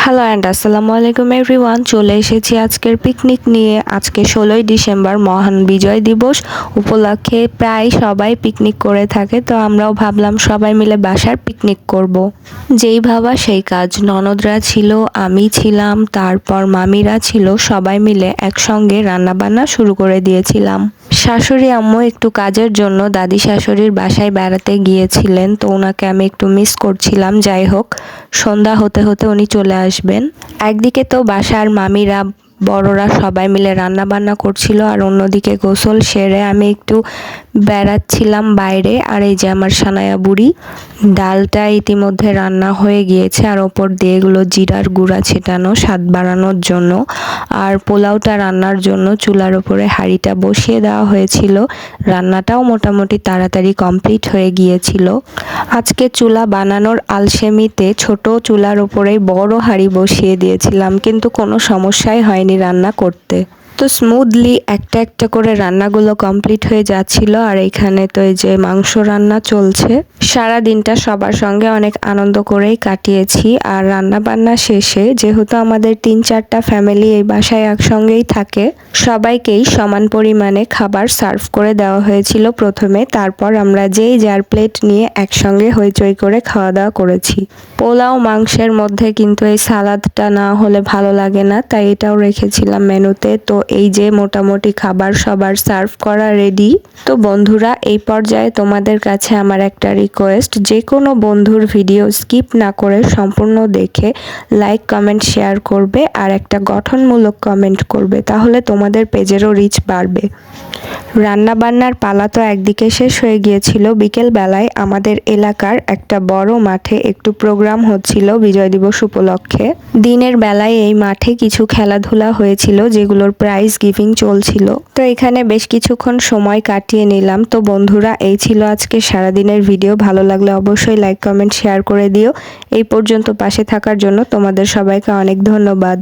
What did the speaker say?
Hello and আসসালামু আলাইকুম everyone. চলে এসেছি আজকের পিকনিক নিয়ে। আজকে 16ই ডিসেম্বর মহান বিজয় দিবস উপলক্ষে প্রায় সবাই পিকনিক করে থাকে, তো আমরাও ভাবলাম সবাই মিলে বাসার পিকনিক করব। যেই ভাবা সেই কাজ, ননদরা ছিল, আমি ছিলাম, তারপর মামিরা ছিল, সবাই মিলে একসঙ্গে রান্নাবান্না শুরু করে দিয়েছিলাম। শাশুড়ি আম্মু একটু কাজের জন্য দাদি শাশুড়ির বাসায় বেড়াতে গিয়েছিলেন, তো ওনাকে আমি একটু মিস করছিলাম। যাই হোক, সন্ধ্যা হতে হতে উনি চলে আসবেন। একদিকে তো বাসার মামিরা বড়রা সবাই মিলে রান্না বান্না করছিল, আর অন্যদিকে গোসল সেরে আমি একটু বেড়াচ্ছিলাম বাইরে। আর এই যে আমার সানায়া বুড়ি, ডালটা ইতিমধ্যে রান্না হয়ে গিয়েছে, আর ওপর দিয়ে এগুলো জিরার গুঁড়া ছেটানো স্বাদ বাড়ানোর জন্য। আর পোলাওটা রান্নার জন্য চুলার ওপরে হাঁড়িটা বসিয়ে দেওয়া হয়েছিল। রান্নাটাও মোটামুটি তাড়াতাড়ি কমপ্লিট হয়ে গিয়েছিল। আজকে চুলা বানানোর আলসেমিতে ছোট চুলার ওপরেই বড় হাঁড়ি বসিয়ে দিয়েছিলাম, কিন্তু কোনো সমস্যাই হয়নি রান্না করতে। তো স্মুথলি একটা একটা করে রান্নাগুলো কমপ্লিট হয়ে যাচ্ছিল। আর এখানে তো এই যে মাংস রান্না চলছে। সারা দিনটা সবার সঙ্গে অনেক আনন্দ করেই কাটিয়েছি। আর রান্না বান্না শেষে যেহেতু আমাদের 3-4টা ফ্যামিলি এই বাসায় একসঙ্গেই থাকে, সবাইকেই সমান পরিমাণে খাবার সার্ভ করে দেওয়া হয়েছিল প্রথমে। তারপর আমরা যেই যার প্লেট নিয়ে একসঙ্গে হইচই করে খাওয়া দাওয়া করেছি। পোলাও মাংসের মধ্যে কিন্তু এই সালাদটা না হলে ভালো লাগে না, তাই এটাও রেখেছিলাম মেনুতে। তো এই যে মোটামুটি খাবার সবার সার্ভ করা রেডি। তো বন্ধুরা, এই পর্যায়ে তোমাদের কাছে আমার একটা রিকোয়েস্ট, যে কোনো বন্ধুর ভিডিও স্কিপ না করে সম্পূর্ণ দেখে লাইক কমেন্ট শেয়ার করবে আর একটা গঠনমূলক কমেন্ট করবে, তাহলে তোমাদের পেজেরও রিচ বাড়বে। রান্না বান্নার পালা তো একদিকে শেষ হয়ে গিয়েছিল। বিকেল বেলায় আমাদের এলাকার একটা বড় মাঠে একটু প্রোগ্রাম হচ্ছিল বিজয় দিবস উপলক্ষে। দিনের বেলায় এই মাঠে কিছু খেলাধুলা হয়েছিল, যেগুলোর প্রাইজ গিভিং চলছিল। তো এখানে বেশ কিছুক্ষণ সময় কাটিয়ে নিলাম। তো বন্ধুরা, এই ছিল আজকে সারাদিনের ভিডিও। ভালো লাগলে অবশ্যই লাইক কমেন্ট শেয়ার করে দিও। এই পর্যন্ত পাশে থাকার জন্য তোমাদের সবাইকে অনেক ধন্যবাদ।